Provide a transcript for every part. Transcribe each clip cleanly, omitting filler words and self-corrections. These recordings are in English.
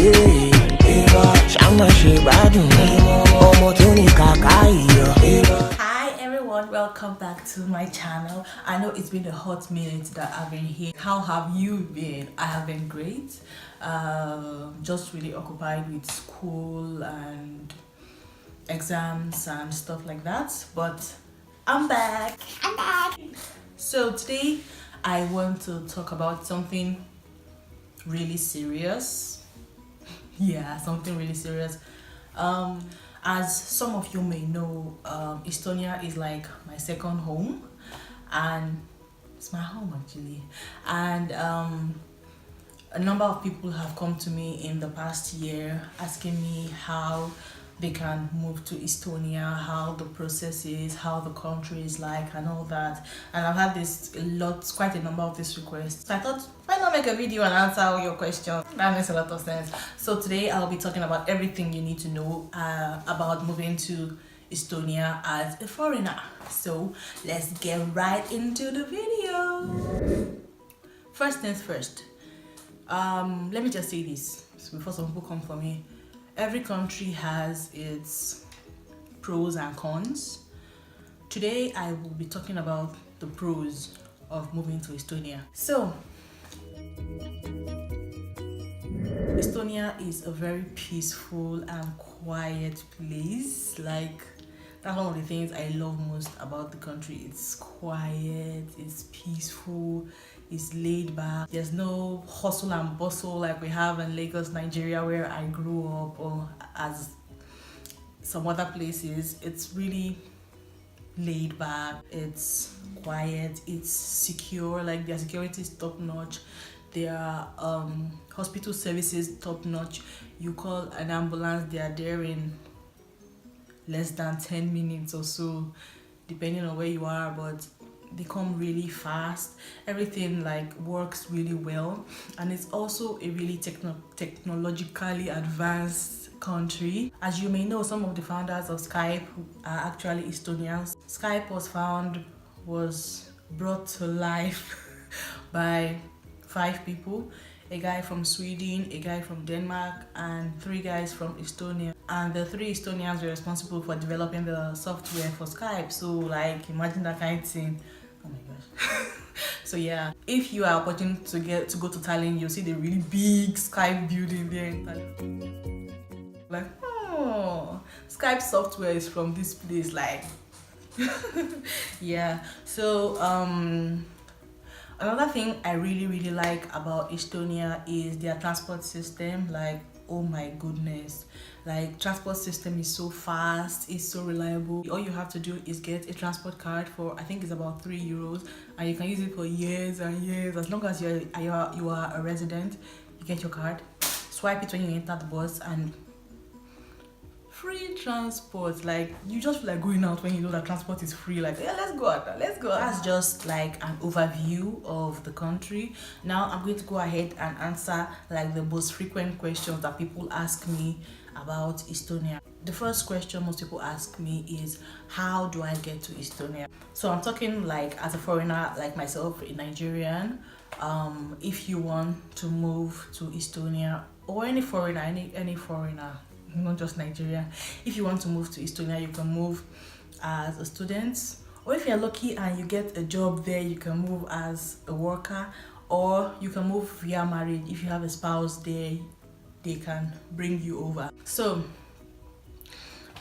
Hi everyone, welcome back to my channel. I know it's been a hot minute that I've been here. How have you been? I have been great. Just really occupied with school and exams and stuff like that, but I'm back. So today I want to talk about something really serious. Yeah, something really serious. As some of you may know, Estonia is like my second home, and it's my home actually. And a number of people have come to me in the past year asking me how they can move to Estonia, how the process is, how the country is like, and all that. And I've had quite a number of these requests. So I thought, why not make a video and answer all your questions? That makes a lot of sense. So today I'll be talking about everything you need to know about moving to Estonia as a foreigner. So let's get right into the video. First things first. Let me just say this before some people come for me. Every country has its pros and cons. Today I will be talking about the pros of moving to Estonia. So, Estonia is a very peaceful and quiet place. Like, that's one of the things I love most about the country. It's quiet, it's peaceful, it's laid back. There's no hustle and bustle like we have in Lagos, Nigeria, where I grew up, or as some other places. It's really laid back, it's quiet, it's secure. Like, their security is top notch. Their hospital services top notch. You call an ambulance, they are there in less than 10 minutes or so, depending on where you are, but they come really fast. Everything like works really well, and it's also a really technologically advanced country. As you may know, some of the founders of Skype are actually Estonians. Skype was brought to life by 5 people: a guy from Sweden, a guy from Denmark, and 3 guys from Estonia. And the 3 Estonians were responsible for developing the software for Skype. So, like, imagine that kind of thing. Oh my gosh. So yeah, if you are opportunity to go to Tallinn, you'll see the really big Skype building there in Tallinn. Like, oh, Skype software is from this place, like. Yeah. So another thing I really like about Estonia is their transport system. Like, oh my goodness, like, transport system is so fast, it's so reliable. All you have to do is get a transport card for, I think it's about €3, and you can use it for years and years. As long as you are a resident, you get your card, swipe it when you enter the bus, and free transport. Like, you just feel like going out when you know that transport is free. Like, yeah, let's go out, let's go. That's just like an overview of the country. Now I'm going to go ahead and answer like the most frequent questions that people ask me about Estonia. The first question most people ask me is, how do I get to Estonia? So I'm talking like as a foreigner like myself, a Nigerian. If you want to move to Estonia, or any foreigner, any foreigner, not just Nigeria. If you want to move to Estonia, you can move as a student, or if you're lucky and you get a job there, you can move as a worker, or you can move via marriage. If you have a spouse there, they can bring you over. So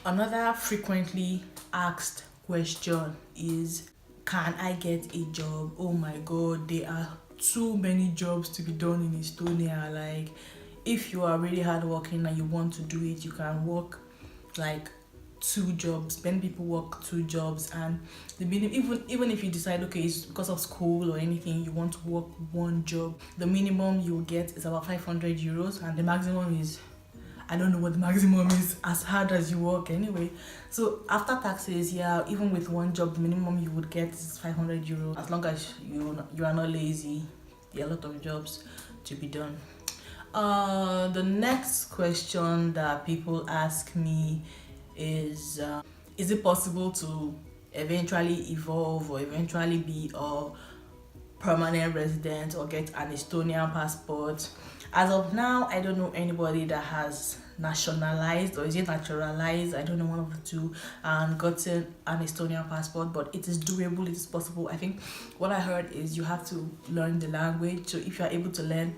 another frequently asked question is, can I get a job? Oh my god, there are too many jobs to be done in Estonia. Like, if you are really hardworking and you want to do it, you can work like 2 jobs. Many people work 2 jobs, and the minimum, even if you decide, okay, it's because of school or anything, you want to work 1 job, the minimum you will get is about €500, and the maximum is, I don't know what the maximum is, as hard as you work anyway. So after taxes, yeah, even with 1 job, the minimum you would get is €500. As long as you are not lazy, there are a lot of jobs to be done. The next question that people ask me is it possible to eventually evolve or eventually be a permanent resident or get an Estonian passport? As of now, I don't know anybody that has nationalized, or is it naturalized, I don't know, one of the two, and gotten an Estonian passport. But it is doable, it is possible. I think what I heard is you have to learn the language. So if you are able to learn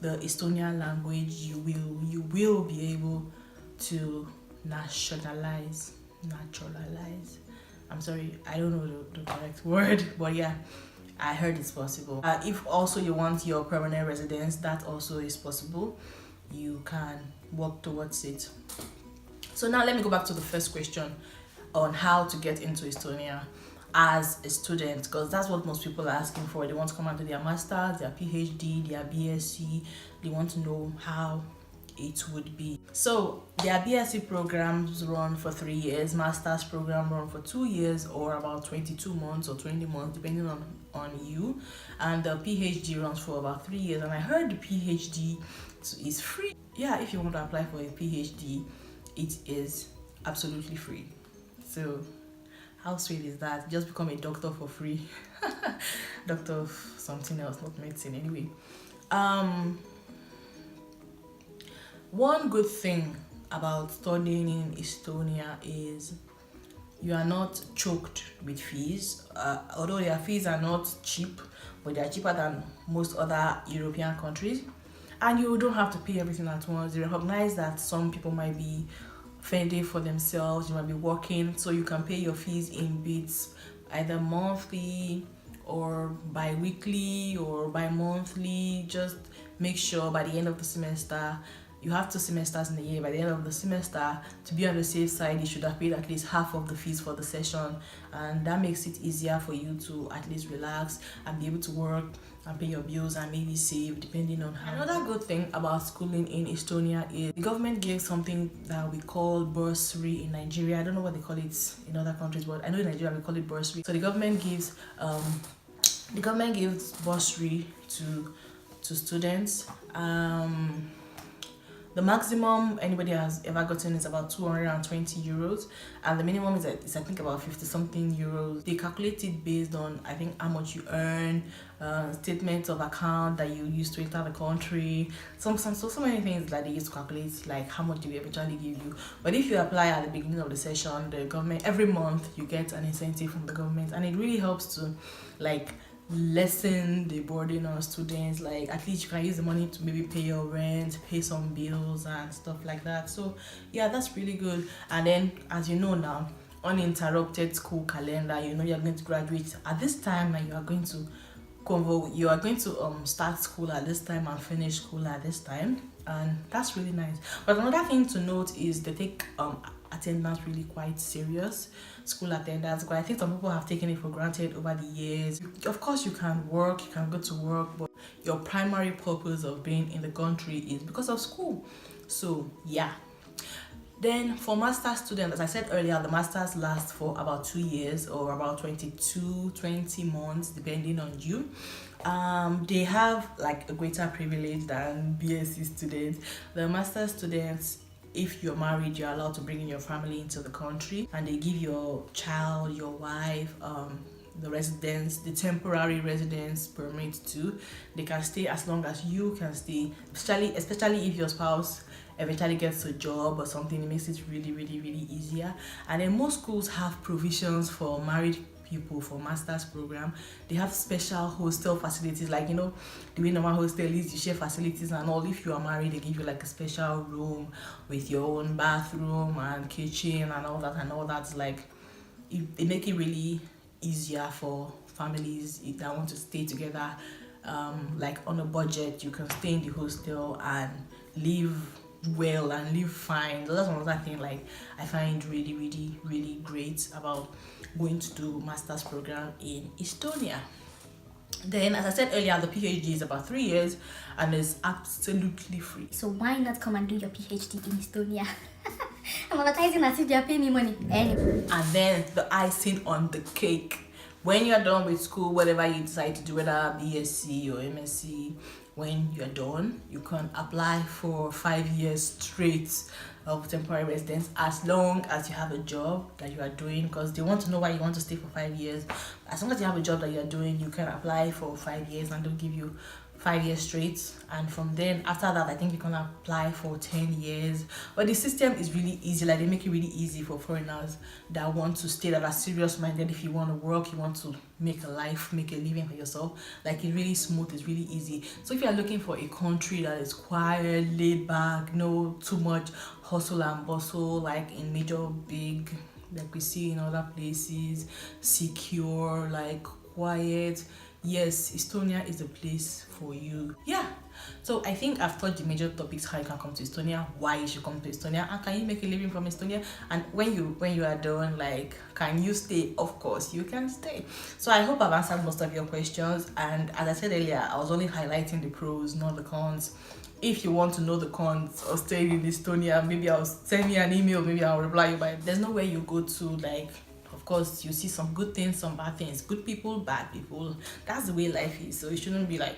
the Estonian language, you will be able to naturalize. I'm sorry, I don't know the correct word, but yeah, I heard it's possible. If also you want your permanent residence, that also is possible. You can work towards it. So now let me go back to the first question on how to get into Estonia as a student, because that's what most people are asking for. They want to come out to their masters, their PhD, their BSc. They want to know how it would be. So their BSc programs run for 3 years, master's program run for 2 years, or about 22 months or 20 months depending on you, and the PhD runs for about 3 years. And I heard the PhD is free. Yeah, if you want to apply for a PhD, it is absolutely free. So how sweet is that? Just become a doctor for free. Doctor of something else, not medicine anyway. One good thing about studying in Estonia is you are not choked with fees. Although their fees are not cheap, but they are cheaper than most other European countries. And you don't have to pay everything at once. They recognize that some people might be fending for themselves, you might be working, so you can pay your fees in bits, either monthly or bi-weekly or bi-monthly. Just make sure by the end of the semester, you have 2 semesters in a year, by the end of the semester, to be on the safe side, you should have paid at least half of the fees for the session, and that makes it easier for you to at least relax and be able to work and pay your bills and maybe save, depending on how. Another good thing about schooling in Estonia is the government gives something that we call bursary in Nigeria. I don't know what they call it in other countries, but I know in Nigeria we call it bursary. So the government gives bursary to students. The maximum anybody has ever gotten is about 220 euros, and the minimum is I think about 50 something euros. They calculate it based on, I think, how much you earn, statements of account that you use to enter the country, so many things that they use to calculate like how much they will eventually give you. But if you apply at the beginning of the session, the government, every month you get an incentive from the government, and it really helps to like lessen the burden on students. Like at least you can use the money to maybe pay your rent, pay some bills and stuff like that. So yeah, that's really good. And then, as you know now, uninterrupted school calendar, you know you're going to graduate at this time, and you are going to start school at this time and finish school at this time, and that's really nice. But another thing to note is they take attendance really quite serious, school attendance, but I think some people have taken it for granted over the years. Of course you can work, you can go to work, but your primary purpose of being in the country is because of school. So yeah. Then for master's students, as I said earlier, the masters last for about 2 years or about 20 months depending on you. They have like a greater privilege than BSc students. The master's students, if you're married, you're allowed to bring in your family into the country, and they give your child, your wife, the temporary residence permit too. They can stay as long as you can stay, especially if your spouse eventually gets a job or something. It makes it really, really, really easier. And then most schools have provisions for married people for master's program. They have special hostel facilities, like, you know, the way normal hostel is, you share facilities and all. If you are married, they give you like a special room with your own bathroom and kitchen and all that. Like it make it really easier for families that want to stay together, like on a budget. You can stay in the hostel and live well and live fine. That's another thing like I find really, really, really great about going to do master's program in Estonia. Then, as I said earlier, the PhD is about 3 years and is absolutely free. So why not come and do your PhD in Estonia? I'm advertising as if they're paying me money. Anyway. And then the icing on the cake. When you're done with school, whatever you decide to do, whether BSc or MSc, when you're done, you can apply for 5 years straight of temporary residence, as long as you have a job that you are doing, because they want to know why you want to stay for 5 years. As long as you have a job that you're doing, you can apply for 5 years and they'll give you 5 years straight, and from then after that I think you can apply for 10 years. But the system is really easy, like they make it really easy for foreigners that want to stay, that are serious minded. If you want to work, you want to make a life, make a living for yourself, like it's really smooth, it's really easy. So if you're looking for a country that is quiet, laid back, no too much hustle and bustle like in major big, like we see in other places, secure, like quiet, yes, Estonia is the place for you. Yeah, so I think I've taught the major topics: how you can come to Estonia, why you should come to Estonia, and can you make a living from Estonia, and when you are done, like, can you stay? Of course you can stay. So I hope I've answered most of your questions, and as I said earlier, I was only highlighting the pros, not the cons. If you want to know the cons of staying in Estonia, maybe I'll send me an email, maybe I'll reply you. But there's nowhere you go to, like, of course you see some good things, some bad things, good people, bad people. That's the way life is, so it shouldn't be like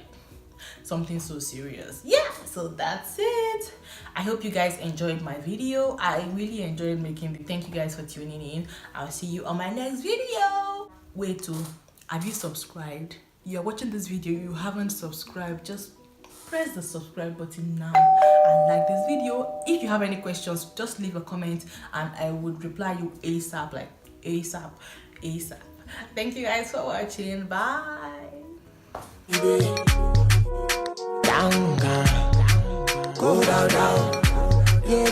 something so serious. Yeah, so that's it. I hope you guys enjoyed my video. I really enjoyed making it. Thank you guys for tuning in. I'll see you on my next video. Wait, have you subscribed? You're watching this video, you haven't subscribed, just press the subscribe button now and like this video. If you have any questions, just leave a comment and I would reply you ASAP, like ASAP. Thank you guys for watching. Bye. Down, girl. Go down, down. Yeah.